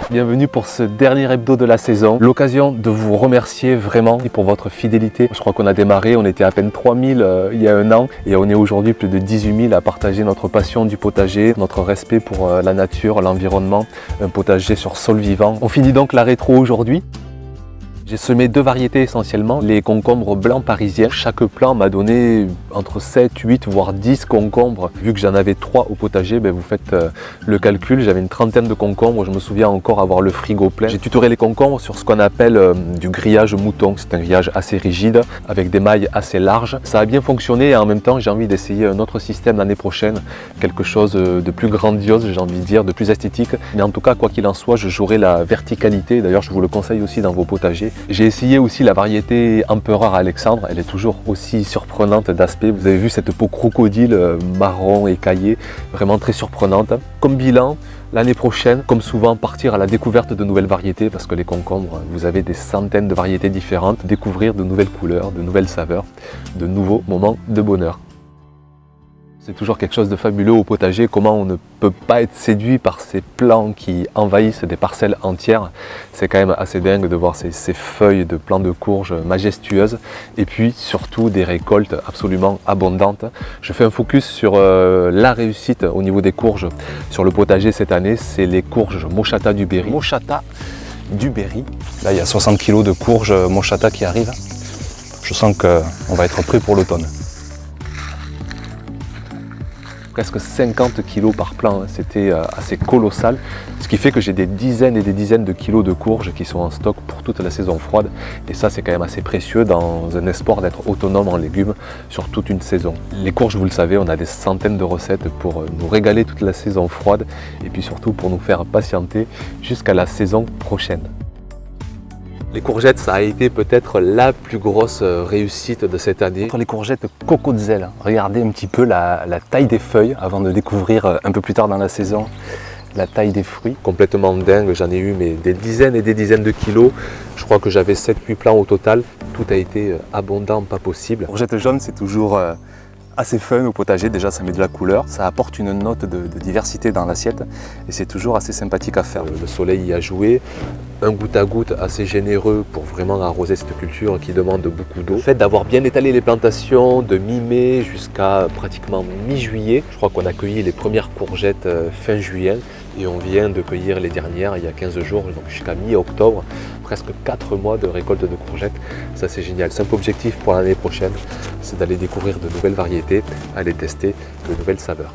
Bienvenue pour ce dernier hebdo de la saison. L'occasion de vous remercier vraiment pour votre fidélité. Je crois qu'on a démarré, on était à peine 3000 il y a un an et on est aujourd'hui plus de 18 000 à partager notre passion du potager, notre respect pour la nature, l'environnement, un potager sur sol vivant. On finit donc la rétro aujourd'hui. J'ai semé deux variétés essentiellement, les concombres blancs parisiens. Chaque plant m'a donné entre 7, 8 voire 10 concombres. Vu que j'en avais 3 au potager, vous faites le calcul, j'avais une trentaine de concombres. Je me souviens encore avoir le frigo plein. J'ai tutoré les concombres sur ce qu'on appelle du grillage mouton. C'est un grillage assez rigide avec des mailles assez larges. Ça a bien fonctionné et en même temps j'ai envie d'essayer un autre système l'année prochaine. Quelque chose de plus grandiose, j'ai envie de dire, de plus esthétique. Mais en tout cas, quoi qu'il en soit, je jouerai la verticalité. D'ailleurs, je vous le conseille aussi dans vos potagers. J'ai essayé aussi la variété Empereur Alexandre, elle est toujours aussi surprenante d'aspect. Vous avez vu cette peau crocodile marron écaillée, vraiment très surprenante. Comme bilan, l'année prochaine, comme souvent, partir à la découverte de nouvelles variétés parce que les concombres, vous avez des centaines de variétés différentes. Découvrir de nouvelles couleurs, de nouvelles saveurs, de nouveaux moments de bonheur. C'est toujours quelque chose de fabuleux au potager, comment on ne peut pas être séduit par ces plants qui envahissent des parcelles entières. C'est quand même assez dingue de voir ces feuilles de plants de courges majestueuses et puis surtout des récoltes absolument abondantes. Je fais un focus sur la réussite au niveau des courges sur le potager cette année, c'est les courges Mochata du Berry. Mochata du Berry. Là il y a 60 kg de courges Mochata qui arrivent. Je sens qu'on va être prêt pour l'automne. Presque 50 kg par plant, c'était assez colossal, ce qui fait que j'ai des dizaines et des dizaines de kilos de courges qui sont en stock pour toute la saison froide et ça c'est quand même assez précieux dans un espoir d'être autonome en légumes sur toute une saison. Les courges, vous le savez, on a des centaines de recettes pour nous régaler toute la saison froide et puis surtout pour nous faire patienter jusqu'à la saison prochaine. Les courgettes, ça a été peut-être la plus grosse réussite de cette année. Les courgettes Cocozelle, regardez un petit peu la taille des feuilles avant de découvrir un peu plus tard dans la saison la taille des fruits. Complètement dingue, j'en ai eu des dizaines et des dizaines de kilos. Je crois que j'avais 7-8 plants au total. Tout a été abondant, pas possible. Courgette jaune, c'est toujours assez fun au potager, déjà ça met de la couleur, ça apporte une note de diversité dans l'assiette et c'est toujours assez sympathique à faire. Le soleil y a joué, un goutte à goutte assez généreux pour vraiment arroser cette culture qui demande beaucoup d'eau. Le fait d'avoir bien étalé les plantations de mi-mai jusqu'à pratiquement mi-juillet, je crois qu'on a cueilli les premières courgettes fin juillet et on vient de cueillir les dernières il y a 15 jours, donc jusqu'à mi-octobre, presque 4 mois de récolte de courgettes, ça c'est génial. Simple objectif pour l'année prochaine, c'est d'aller découvrir de nouvelles variétés, aller tester de nouvelles saveurs.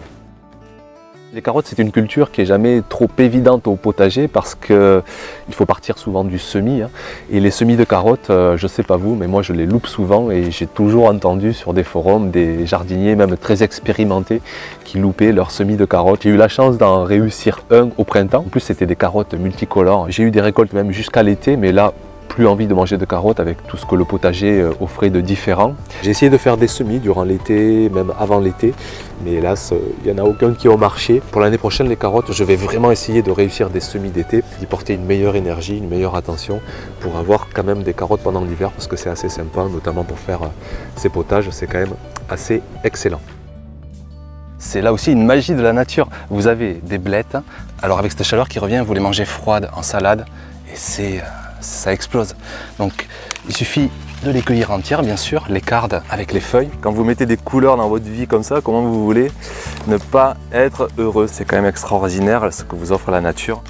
Les carottes, c'est une culture qui n'est jamais trop évidente au potager parce qu'il faut partir souvent du semis. Et les semis de carottes, je ne sais pas vous, mais moi je les loupe souvent et j'ai toujours entendu sur des forums des jardiniers, même très expérimentés, qui loupaient leurs semis de carottes. J'ai eu la chance d'en réussir un au printemps. En plus, c'était des carottes multicolores. J'ai eu des récoltes même jusqu'à l'été, mais là, plus envie de manger de carottes avec tout ce que le potager offrait de différent. J'ai essayé de faire des semis durant l'été, même avant l'été, mais hélas, il n'y en a aucun qui ont marché. Pour l'année prochaine, les carottes, je vais vraiment essayer de réussir des semis d'été, d'y porter une meilleure énergie, une meilleure attention pour avoir quand même des carottes pendant l'hiver parce que c'est assez sympa, notamment pour faire ces potages, c'est quand même assez excellent. C'est là aussi une magie de la nature. Vous avez des blettes, alors avec cette chaleur qui revient, vous les mangez froides en salade et ça explose. Donc il suffit de les cueillir entières, bien sûr, les cardes avec les feuilles. Quand vous mettez des couleurs dans votre vie comme ça, comment vous voulez ne pas être heureux? C'est quand même extraordinaire ce que vous offre la nature.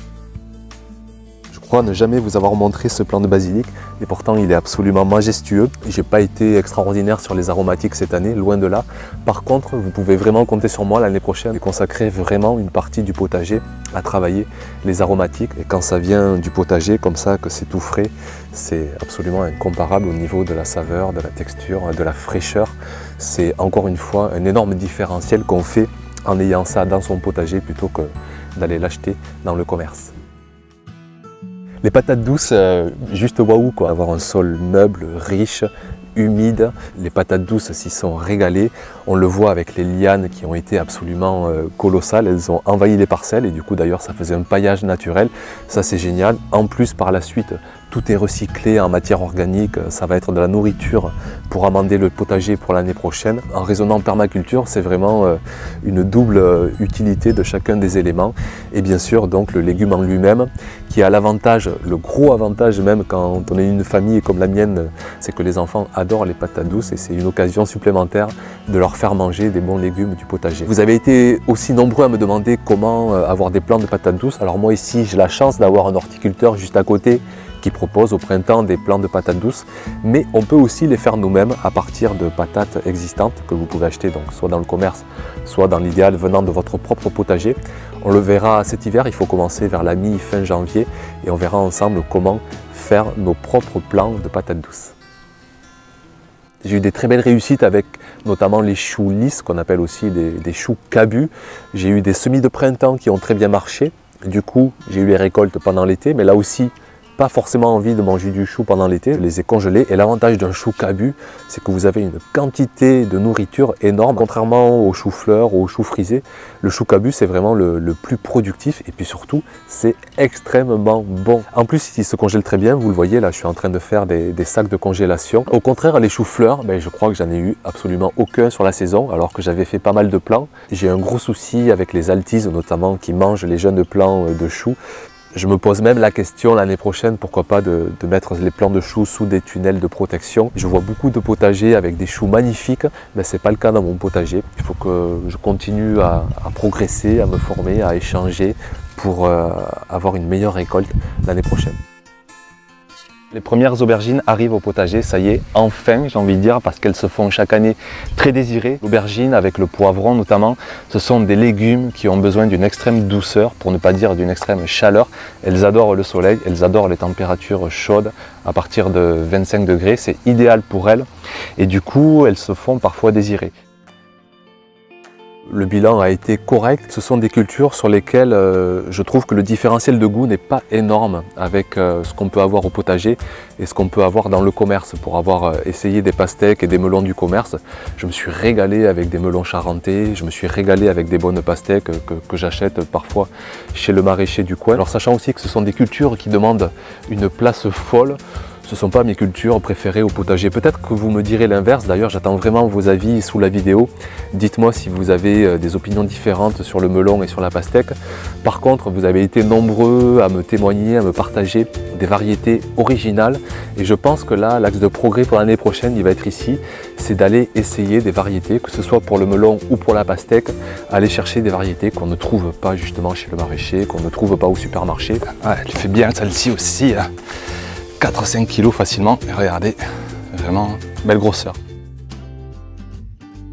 Je crois ne jamais vous avoir montré ce plant de basilic et pourtant il est absolument majestueux. J'ai pas été extraordinaire sur les aromatiques cette année, loin de là. Par contre, vous pouvez vraiment compter sur moi l'année prochaine et consacrer vraiment une partie du potager à travailler les aromatiques. Et quand ça vient du potager comme ça, que c'est tout frais, c'est absolument incomparable au niveau de la saveur, de la texture, de la fraîcheur. C'est encore une fois un énorme différentiel qu'on fait en ayant ça dans son potager plutôt que d'aller l'acheter dans le commerce. Les patates douces, juste waouh quoi, avoir un sol meuble, riche, humide. Les patates douces s'y sont régalées. On le voit avec les lianes qui ont été absolument colossales. Elles ont envahi les parcelles et du coup d'ailleurs ça faisait un paillage naturel. Ça c'est génial. En plus par la suite, tout est recyclé en matière organique, ça va être de la nourriture pour amender le potager pour l'année prochaine. En raisonnant permaculture, c'est vraiment une double utilité de chacun des éléments. Et bien sûr, donc le légume en lui-même, qui a l'avantage, le gros avantage même quand on est une famille comme la mienne, c'est que les enfants adorent les patates douces et c'est une occasion supplémentaire de leur faire manger des bons légumes du potager. Vous avez été aussi nombreux à me demander comment avoir des plants de patates douces. Alors moi ici, j'ai la chance d'avoir un horticulteur juste à côté qui propose au printemps des plants de patates douces, mais on peut aussi les faire nous-mêmes à partir de patates existantes que vous pouvez acheter donc soit dans le commerce, soit dans l'idéal venant de votre propre potager. On le verra cet hiver, il faut commencer vers la mi-fin janvier et on verra ensemble comment faire nos propres plants de patates douces. J'ai eu des très belles réussites avec notamment les choux lisses, qu'on appelle aussi des choux cabus. J'ai eu des semis de printemps qui ont très bien marché. Du coup, j'ai eu les récoltes pendant l'été, mais là aussi, pas forcément envie de manger du chou pendant l'été, je les ai congelés. Et l'avantage d'un chou cabu, c'est que vous avez une quantité de nourriture énorme. Contrairement au chou-fleur ou au chou frisé, le chou cabu, c'est vraiment le plus productif. Et puis surtout, c'est extrêmement bon. En plus, il se congèle très bien. Vous le voyez, là, je suis en train de faire des sacs de congélation. Au contraire, les choux-fleurs, je crois que j'en ai eu absolument aucun sur la saison, alors que j'avais fait pas mal de plants. J'ai un gros souci avec les altises, notamment, qui mangent les jeunes plants de choux. Je me pose même la question l'année prochaine, pourquoi pas de mettre les plants de choux sous des tunnels de protection. Je vois beaucoup de potagers avec des choux magnifiques, mais ce n'est pas le cas dans mon potager. Il faut que je continue à progresser, à me former, à échanger pour avoir une meilleure récolte l'année prochaine. Les premières aubergines arrivent au potager, ça y est, enfin j'ai envie de dire, parce qu'elles se font chaque année très désirées. L'aubergine avec le poivron notamment, ce sont des légumes qui ont besoin d'une extrême douceur, pour ne pas dire d'une extrême chaleur. Elles adorent le soleil, elles adorent les températures chaudes à partir de 25 degrés, c'est idéal pour elles et du coup elles se font parfois désirer. Le bilan a été correct. Ce sont des cultures sur lesquelles je trouve que le différentiel de goût n'est pas énorme avec ce qu'on peut avoir au potager et ce qu'on peut avoir dans le commerce. Pour avoir essayé des pastèques et des melons du commerce, je me suis régalé avec des melons charentais, je me suis régalé avec des bonnes pastèques que j'achète parfois chez le maraîcher du coin. Alors sachant aussi que ce sont des cultures qui demandent une place folle, ce ne sont pas mes cultures préférées au potager. Peut-être que vous me direz l'inverse, d'ailleurs j'attends vraiment vos avis sous la vidéo. Dites-moi si vous avez des opinions différentes sur le melon et sur la pastèque. Par contre, vous avez été nombreux à me témoigner, à me partager des variétés originales. Et je pense que là, l'axe de progrès pour l'année prochaine, il va être ici. C'est d'aller essayer des variétés, que ce soit pour le melon ou pour la pastèque, aller chercher des variétés qu'on ne trouve pas justement chez le maraîcher, qu'on ne trouve pas au supermarché. Ah, elle fait bien celle-ci aussi. 4-5 kg facilement, et regardez, vraiment belle grosseur.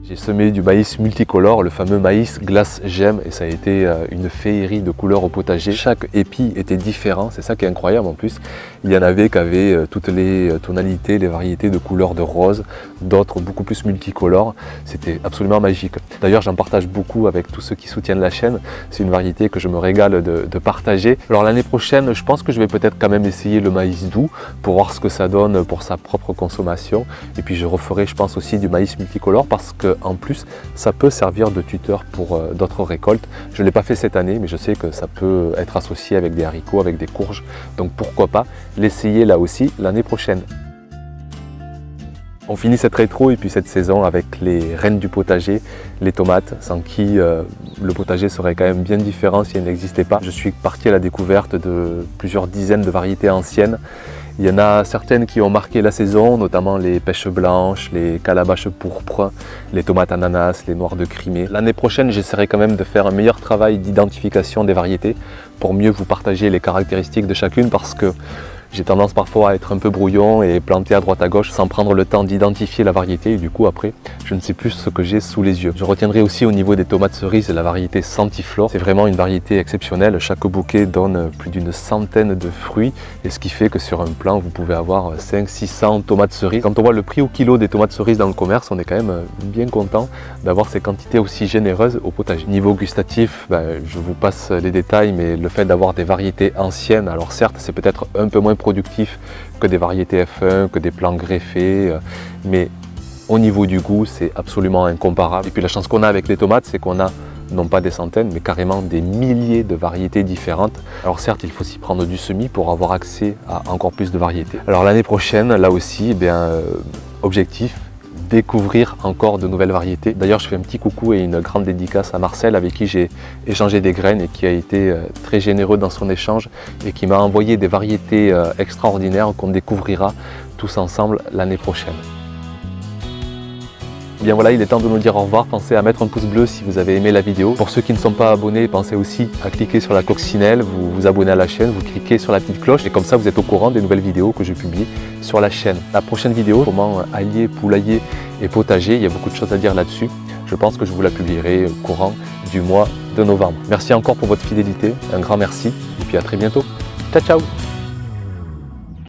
J'ai semé du maïs multicolore, le fameux maïs glace gemme, et ça a été une féerie de couleurs au potager. Chaque épi était différent, c'est ça qui est incroyable en plus. Il y en avait qui avaient toutes les tonalités, les variétés de couleurs de rose, d'autres beaucoup plus multicolores. C'était absolument magique. D'ailleurs, j'en partage beaucoup avec tous ceux qui soutiennent la chaîne. C'est une variété que je me régale de partager. Alors l'année prochaine, je pense que je vais peut-être quand même essayer le maïs doux pour voir ce que ça donne pour sa propre consommation. Et puis je referai, je pense, aussi du maïs multicolore parce que en plus, ça peut servir de tuteur pour d'autres récoltes. Je ne l'ai pas fait cette année, mais je sais que ça peut être associé avec des haricots, avec des courges. Donc pourquoi pas l'essayer là aussi l'année prochaine. On finit cette rétro et puis cette saison avec les reines du potager, les tomates, sans qui le potager serait quand même bien différent si elles n'existaient pas. Je suis parti à la découverte de plusieurs dizaines de variétés anciennes. Il y en a certaines qui ont marqué la saison, notamment les pêches blanches, les calabaches pourpres, les tomates ananas, les noires de Crimée. L'année prochaine, j'essaierai quand même de faire un meilleur travail d'identification des variétés pour mieux vous partager les caractéristiques de chacune parce que j'ai tendance parfois à être un peu brouillon et planter à droite à gauche sans prendre le temps d'identifier la variété et du coup après je ne sais plus ce que j'ai sous les yeux. Je retiendrai aussi au niveau des tomates cerises la variété Santiflore. C'est vraiment une variété exceptionnelle. Chaque bouquet donne plus d'une centaine de fruits et ce qui fait que sur un plant vous pouvez avoir 500-600 tomates cerises. Quand on voit le prix au kilo des tomates cerises dans le commerce, on est quand même bien content d'avoir ces quantités aussi généreuses au potager. Niveau gustatif, je vous passe les détails, mais le fait d'avoir des variétés anciennes, alors certes c'est peut-être un peu moins productif que des variétés F1, que des plants greffés, mais au niveau du goût, c'est absolument incomparable. Et puis la chance qu'on a avec les tomates, c'est qu'on a non pas des centaines, mais carrément des milliers de variétés différentes. Alors certes, il faut s'y prendre du semis pour avoir accès à encore plus de variétés. Alors l'année prochaine, là aussi, eh bien, objectif, découvrir encore de nouvelles variétés. D'ailleurs, je fais un petit coucou et une grande dédicace à Marcel avec qui j'ai échangé des graines et qui a été très généreux dans son échange et qui m'a envoyé des variétés extraordinaires qu'on découvrira tous ensemble l'année prochaine. Bien voilà, il est temps de nous dire au revoir. Pensez à mettre un pouce bleu si vous avez aimé la vidéo. Pour ceux qui ne sont pas abonnés, pensez aussi à cliquer sur la coccinelle, vous vous abonnez à la chaîne, vous cliquez sur la petite cloche et comme ça vous êtes au courant des nouvelles vidéos que je publie sur la chaîne. La prochaine vidéo, comment allier poulailler et potager, il y a beaucoup de choses à dire là-dessus. Je pense que je vous la publierai au courant du mois de novembre. Merci encore pour votre fidélité, un grand merci et puis à très bientôt. Ciao ciao!